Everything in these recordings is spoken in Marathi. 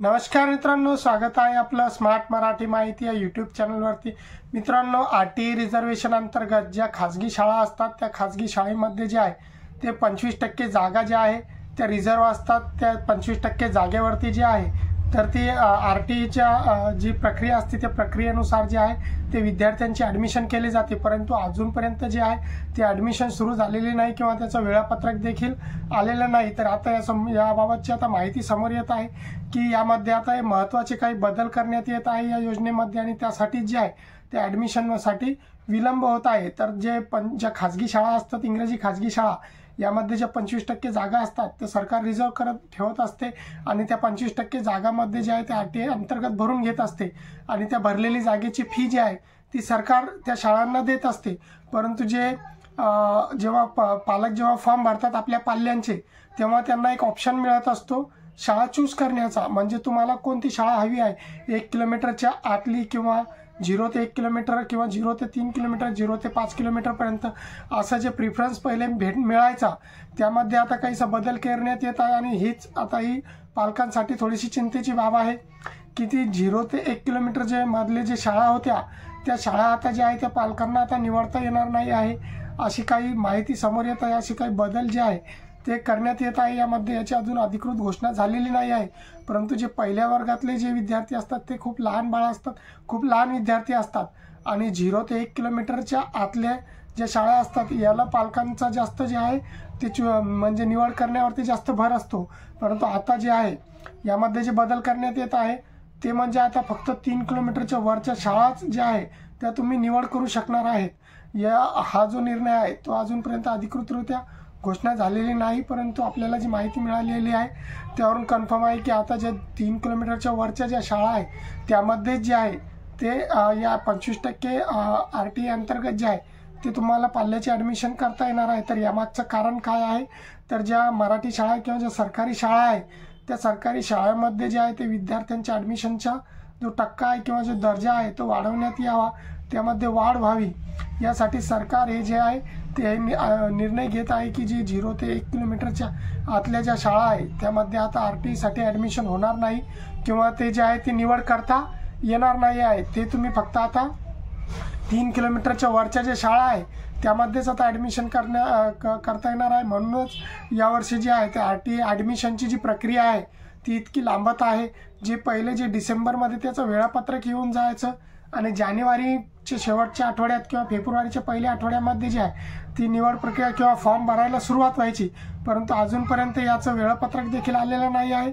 नमस्कार मित्रांनो, स्वागत आहे आपलं स्मार्ट मराठी माहिती या यूट्यूब चॅनलवरती। मित्रांनो, आरटीई रिझर्वेशन अंतर्गत ज्या खाजगी शाळा असतात त्या खाजगी शाळेमध्ये जे आहे ते 25% जागा ज्या आहे त्या रिझर्व असतात। त्या 25% जागेवरती जे आहे तर ती आरटीईच्या जी प्रक्रिया असते त्या प्रक्रियेनुसार जे आहे ते विद्यार्थ्यांची ॲडमिशन केली जाते, परंतु अजूनपर्यंत जे आहे ते ॲडमिशन सुरू झालेली नाही किंवा त्याचं वेळापत्रक देखील आलेलं नाही। तर आता याबाबतची आता माहिती समोर येत आहे की यामध्ये आता महत्त्वाचे काही बदल करण्यात येत आहे या योजनेमध्ये आणि त्यासाठी जे आहे ते ॲडमिशनसाठी विलंब होत आहे। तर ज्या खाजगी शाळा असतात, इंग्रजी खाजगी शाळा, यामध्ये ज्या 25% जागा असतात ते सरकार रिझर्व करत ठेवत असते आणि त्या 25% जागामध्ये जे आहे ते आरटीई अंतर्गत भरून घेत असते आणि त्या भरलेली जागेची फी जी आहे ती सरकार त्या शाळांना देत असते। परंतु जेव्हा पालक जेव्हा फॉर्म भरतात आपल्या पाल्यांचे, तेव्हा त्यांना एक ऑप्शन मिळत असतो शाळा चूज करण्याचा, म्हणजे तुम्हाला कोणती शाळा हवी आहे, 1 किलोमीटरच्या आतली किंवा 0 ते 1 किलोमीटर किंवा 0 ते 3 किलोमीटर, 0 ते 5 किलोमीटरपर्यंत असं जे प्रिफरन्स पहिले मिळायचा त्यामध्ये आता काहीसा बदल करण्यात येत आहे। आणि हीच आता ही पालकांसाठी थोडीशी चिंतेची बाब आहे की ती 0 ते 1 किलोमीटर जे मधले जे शाळा होत्या त्या शाळा आता ज्या आहे त्या पालकांना आता निवडता येणार नाही आहे, अशी काही माहिती समोर येत आहे। अशी काही बदल जे आहे ते करण्यात येत आहे यामध्ये। याची अजून अधिकृत घोषणा झालेली नाही आहे, परंतु जे पहिल्या वर्गातले जे विद्यार्थी असतात ते खूप लहान बाळ असतात, खूप लहान विद्यार्थी असतात आणि 0 ते 1 किलोमीटरच्या आतल्या ज्या शाळा असतात याला पालकांचा जास्त जे आहे ते म्हणजे निवड करण्यावरती जास्त भर असतो। परंतु आता जे आहे यामध्ये जे बदल करण्यात येत आहे ते म्हणजे आता फक्त 3 किलोमीटरच्या वरच्या शाळाच ज्या आहे त्या तुम्ही निवड करू शकणार आहेत। हा जो निर्णय आहे तो अजूनपर्यंत अधिकृतरित्या घोषणा झालेली नाही, परंतु आपल्याला जी माहिती मिळालेली आहे त्यावरून कन्फर्म आहे की आता ज्या 3 किलोमीटरच्या वरच्या ज्या शाळा आहे त्यामध्ये जे आहे ते या 25% आरटीई अंतर्गत जे आहे ते तुम्हाला पाल्याची ॲडमिशन करता येणार आहे। तर यामागचं कारण काय आहे, तर ज्या मराठी शाळा किंवा ज्या सरकारी शाळा आहे त्या सरकारी शाळेमध्ये जे आहे ते विद्यार्थ्यांच्या ॲडमिशनचा जो टक्का आहे किंवा जो दर्जा आहे तो वाढवण्यात यावा, त्यामध्ये वाढ व्हावी यासाठी सरकार हे जे आहे ते निर्णय घेत आहे की जी 0 ते 1 किलोमीटरच्या आतल्या ज्या शाळा आहे त्यामध्ये आता आरटीईसाठी ॲडमिशन होणार नाही किंवा ते जे आहे ते निवड करता येणार नाही आहे। ते तुम्ही फक्त आता 3 किलोमीटरच्या वरच्या ज्या शाळा आहे त्यामध्येच आता ॲडमिशन करता येणार आहे। म्हणूनच यावर्षी जे आहे ते आरटीई ॲडमिशनची जी प्रक्रिया आहे ती इतकी लांबत आहे। जे पहिले जे डिसेंबरमध्ये त्याचं वेळापत्रक येऊन जायचं आणि जानेवारीच्या शेवटच्या आठवड्यात किंवा फेब्रुवारीच्या पहिल्या आठवड्यामध्ये जे आहे ती निवड प्रक्रिया किंवा फॉर्म भरायला सुरुवात व्हायची, परंतु अजूनपर्यंत याचं वेळापत्रक देखील आलेलं नाही आहे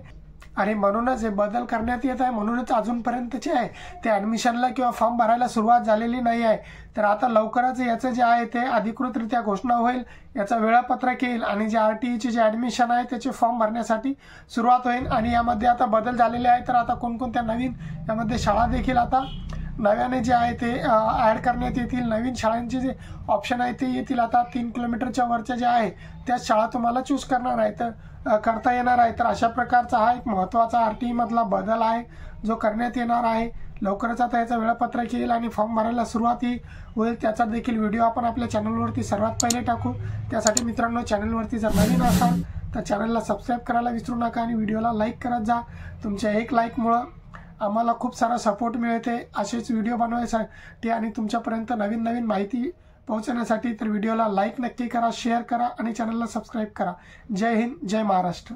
आणि म्हणूनच हे बदल करण्यात येत आहे। म्हणूनच अजूनपर्यंत जे आहे ते ॲडमिशनला किंवा फॉर्म भरायला सुरुवात झालेली नाही आहे। तर आता लवकरच याचं जे आहे ते अधिकृतरित्या घोषणा होईल, याचं वेळापत्रक येईल आणि जे आरटीईचे जे ॲडमिशन आहे त्याचे फॉर्म भरण्यासाठी सुरुवात होईल आणि यामध्ये आता बदल झालेले आहे। तर आता कोणकोणत्या नवीन यामध्ये शाळा देखील आता नव्याने जे आहे ते ॲड करण्यात येतील, नवीन शाळांचे जे ऑप्शन आहे ते येतील। आता 3 किलोमीटरच्या वरच्या ज्या आहे त्या शाळा तुम्हाला चूज करता येणार आहे। तर अशा प्रकारचा हा एक महत्त्वाचा आरटीई मधला बदल आहे जो करण्यात येणार आहे। लवकरच आता याचं वेळापत्रक येईल आणि फॉर्म भरायला सुरुवात होईल, त्याचा देखील व्हिडिओ आपण आपल्या चॅनलवरती सर्वात पहिले टाकू। त्यासाठी मित्रांनो, चॅनलवरती जर नवीन असाल तर चॅनलला सबस्क्राईब करायला विसरू नका आणि व्हिडिओला लाईक करत जा। तुमच्या एक लाईकमुळं आम्हाला खूप सारा सपोर्ट मिळते असेच व्हिडिओ बनवायसाठी आणि तुमच्यापर्यंत नवीन नवीन माहिती पोहोचण्यासाठी। तर व्हिडिओला लाईक नक्की करा, शेअर करा आणि चॅनलला सबस्क्राईब करा। जय हिंद, जय महाराष्ट्र।